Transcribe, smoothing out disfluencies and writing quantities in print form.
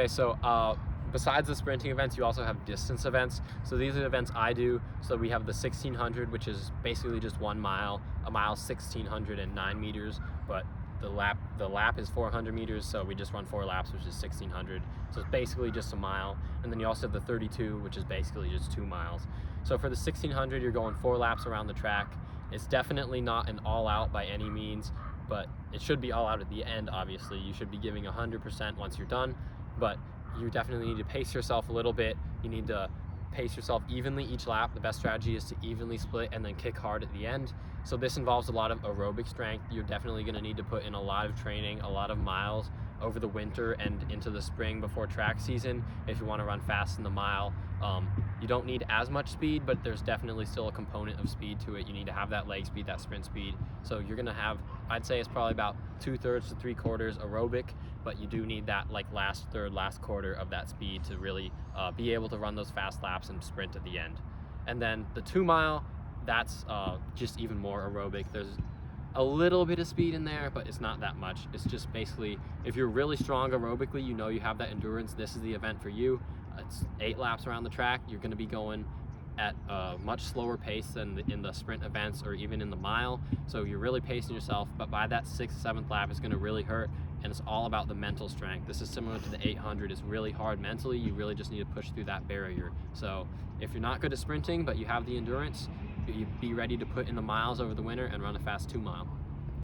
Okay, so besides the sprinting events, you also have distance events. So these are the events I do. So we have the 1600, which is basically just 1 mile. A mile is 1609 meters, but the lap is 400 meters. So we just run 4 laps, which is 1600. So it's basically just a mile. And then you also have the 32, which is basically just 2 miles. So for the 1600, you're going 4 laps around the track. It's definitely not an all out by any means, but it should be all out at the end. Obviously, you should be giving 100% once you're done, but you definitely need to pace yourself a little bit. You need to pace yourself evenly each lap. The best strategy is to evenly split and then kick hard at the end. So this involves a lot of aerobic strength. You're definitely going to need to put in a lot of training, a lot of miles over the winter and into the spring before track season if you want to run fast in the mile. You don't need as much speed, but there's definitely still a component of speed to it. You need to have that leg speed, that sprint speed. So you're going to have, I'd say it's probably about 2/3 to 3/4 aerobic, but you do need that like last third, last quarter of that speed to really be able to run those fast laps and sprint at the end. And then the 2 mile, that's just even more aerobic. There's a little bit of speed in there, but it's not that much. It's just basically, if you're really strong aerobically, you know you have that endurance, this is the event for you. It's 8 laps around the track. You're going to be going at a much slower pace than in the sprint events or even in the mile. So you're really pacing yourself, but by that 6th, 7th lap, it's going to really hurt. And it's all about the mental strength. This is similar to the 800. It's really hard mentally. You really just need to push through that barrier. So if you're not good at sprinting, but you have the endurance, you be ready to put in the miles over the winter and run a fast 2 mile.